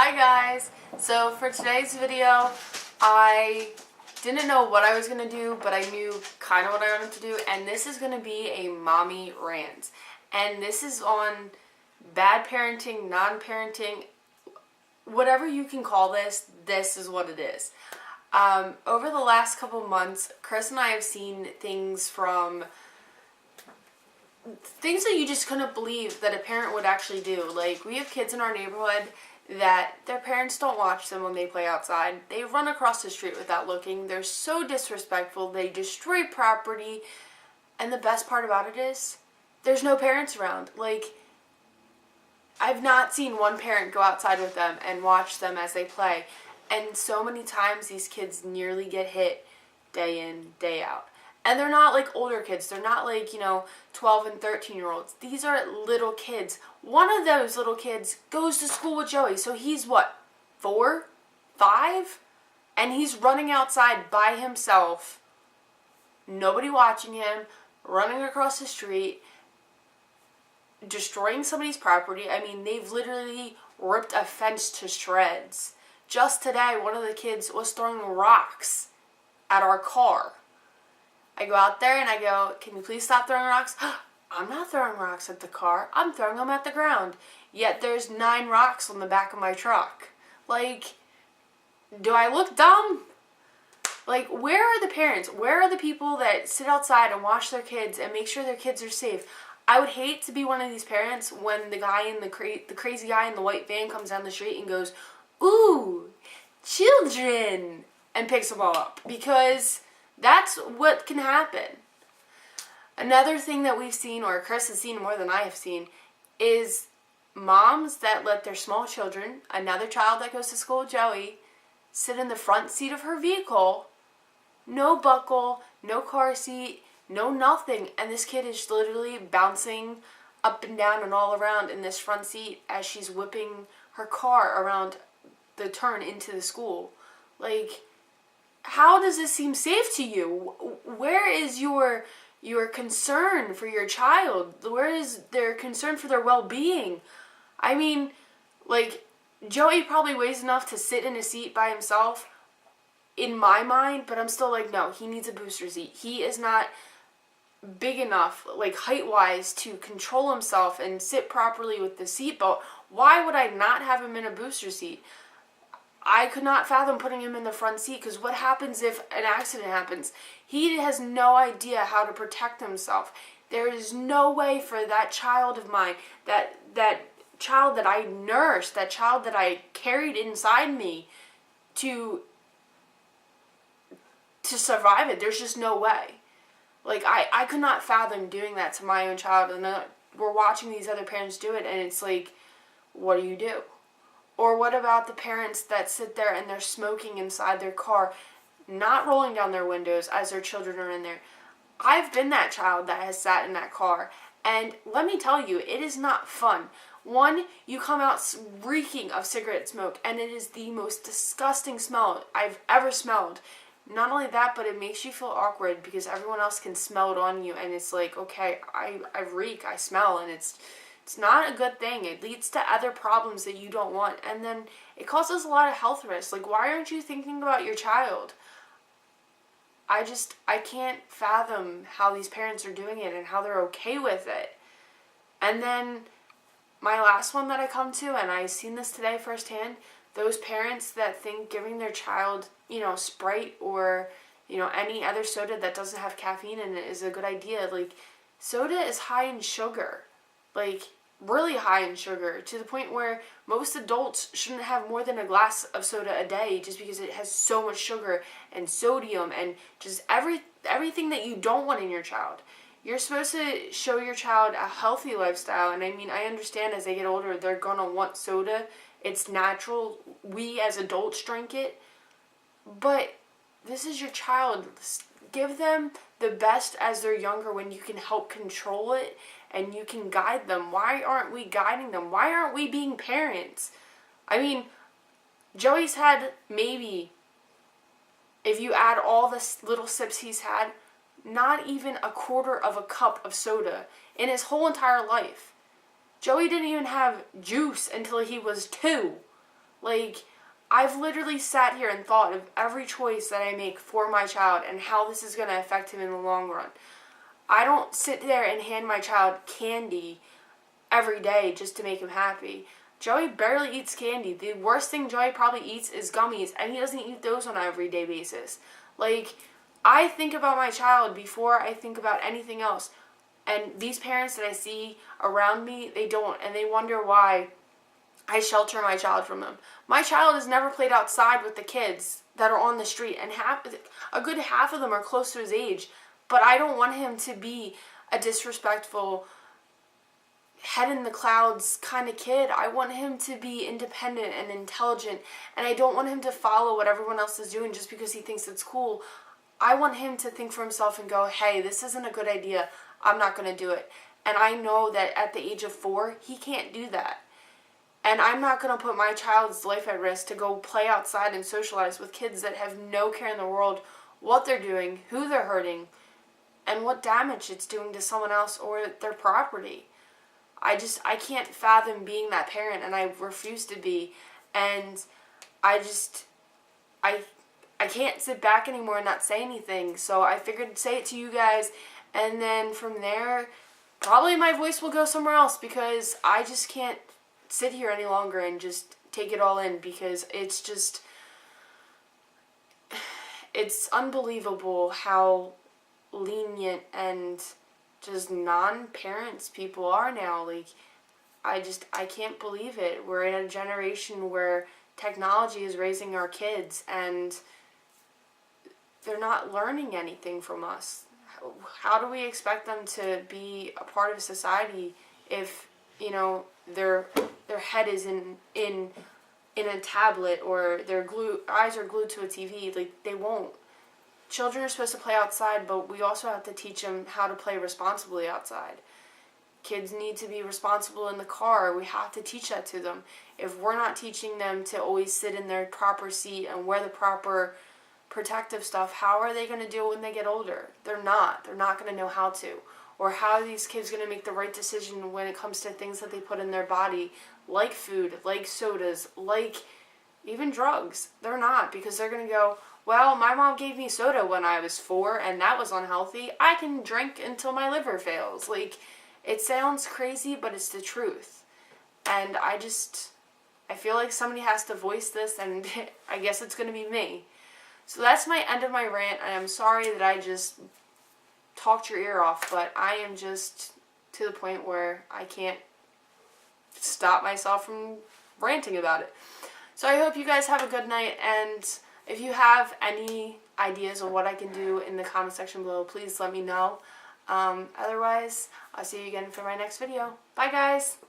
Hi guys! So for today's video, I didn't know what I was going to do, but I knew kind of what I wanted to do, and this is going to be a mommy rant. And this is on bad parenting, non-parenting, whatever you can call this, this is what it is. Over the last couple months, Chris and I have seen things that you just couldn't believe that a parent would actually do. Like, we have kids in our neighborhood that their parents don't watch them when they play outside. They run across the street without looking. They're so disrespectful. They destroy property. And the best part about it is, there's no parents around. Like, I've not seen one parent go outside with them and watch them as they play. And so many times these kids nearly get hit day in, day out. And they're not like older kids. They're not like, 12 and 13-year-olds. These are little kids. One of those little kids goes to school with Joey. So he's what, 4, 5? And he's running outside by himself. Nobody watching him. Running across the street. Destroying somebody's property. I mean, they've literally ripped a fence to shreds. Just today, one of the kids was throwing rocks at our car. I go out there and I go, can you please stop throwing rocks? I'm not throwing rocks at the car. I'm throwing them at the ground. Yet there's 9 rocks on the back of my truck. Like, do I look dumb? Like, where are the parents? Where are the people that sit outside and watch their kids and make sure their kids are safe? I would hate to be one of these parents when the guy in the crazy guy in the white van comes down the street and goes, ooh, children, and picks them all up. Because that's what can happen. Another thing that we've seen, or Chris has seen more than I have seen, is moms that let their small children, another child that goes to school with Joey, sit in the front seat of her vehicle, no buckle, no car seat, no nothing, and this kid is literally bouncing up and down and all around in this front seat as she's whipping her car around the turn into the school. Like, how does this seem safe to you? Where is your concern for your child? Where is their concern for their well-being? I mean, like, Joey probably weighs enough to sit in a seat by himself, in my mind, but I'm still like, no, he needs a booster seat. He is not big enough, like, height-wise, to control himself and sit properly with the seatbelt. Why would I not have him in a booster seat? I could not fathom putting him in the front seat, because what happens if an accident happens? He has no idea how to protect himself. There is no way for that child of mine, that child that I nursed, that child that I carried inside me, to survive it. There's just no way. Like, I could not fathom doing that to my own child, and we're watching these other parents do it, and it's like, what do you do? Or what about the parents that sit there and they're smoking inside their car, not rolling down their windows as their children are in there? I've been that child that has sat in that car, and let me tell you, it is not fun. One, you come out reeking of cigarette smoke, and it is the most disgusting smell I've ever smelled. Not only that, but it makes you feel awkward because everyone else can smell it on you, and it's like, okay, I reek, I smell, and it's not a good thing. It leads to other problems that you don't want, and then it causes a lot of health risks. Like, why aren't you thinking about your child? I can't fathom how these parents are doing it and how they're okay with it. And then my last one that I come to, and I've seen this today firsthand, those parents that think giving their child, Sprite or, any other soda that doesn't have caffeine in it is a good idea. Like, soda is high in sugar. Like, really high in sugar, to the point where most adults shouldn't have more than a glass of soda a day, just because it has so much sugar and sodium and just everything that you don't want in your child. You're supposed to show your child a healthy lifestyle, and I mean, I understand as they get older, they're gonna want soda. It's natural. We as adults drink it. But this is your child. Give them the best as they're younger, when you can help control it and you can guide them. Why aren't we guiding them? Why aren't we being parents? I mean, Joey's had maybe, if you add all the little sips he's had, not even a quarter of a cup of soda in his whole entire life. Joey didn't even have juice until he was 2. Like, I've literally sat here and thought of every choice that I make for my child and how this is going to affect him in the long run. I don't sit there and hand my child candy every day just to make him happy. Joey barely eats candy. The worst thing Joey probably eats is gummies, and he doesn't eat those on an everyday basis. Like, I think about my child before I think about anything else. And these parents that I see around me, they don't, and they wonder why I shelter my child from them. My child has never played outside with the kids that are on the street, and a good half of them are close to his age. But I don't want him to be a disrespectful, head in the clouds kind of kid. I want him to be independent and intelligent, and I don't want him to follow what everyone else is doing just because he thinks it's cool. I want him to think for himself and go, hey, this isn't a good idea. I'm not going to do it. And I know that at the age of 4, he can't do that. And I'm not going to put my child's life at risk to go play outside and socialize with kids that have no care in the world what they're doing, who they're hurting, and what damage it's doing to someone else or their property. I can't fathom being that parent, and I refuse to be. And I can't sit back anymore and not say anything. So I figured say it to you guys, and then from there, probably my voice will go somewhere else, because I just can't sit here any longer and just take it all in, because it's unbelievable how lenient and just non-parents people are now. Like, I can't believe it. We're in a generation where technology is raising our kids, and they're not learning anything from us. How do we expect them to be a part of society if, their head is in a tablet, or their eyes are glued to a TV? Like, they won't. Children are supposed to play outside, but we also have to teach them how to play responsibly outside. Kids need to be responsible in the car. We have to teach that to them. If we're not teaching them to always sit in their proper seat and wear the proper protective stuff, how are they going to do it when they get older? They're not. They're not going to know how to. Or how are these kids going to make the right decision when it comes to things that they put in their body, like food, like sodas, like even drugs? They're not, because they're going to go, well, my mom gave me soda when I was 4, and that was unhealthy. I can drink until my liver fails. Like, it sounds crazy, but it's the truth. And I feel like somebody has to voice this, and I guess it's going to be me. So that's my end of my rant, and I'm sorry that I just talked your ear off, but I am just to the point where I can't stop myself from ranting about it. So I hope you guys have a good night, and if you have any ideas of what I can do in the comment section below, please let me know. Otherwise, I'll see you again for my next video. Bye, guys!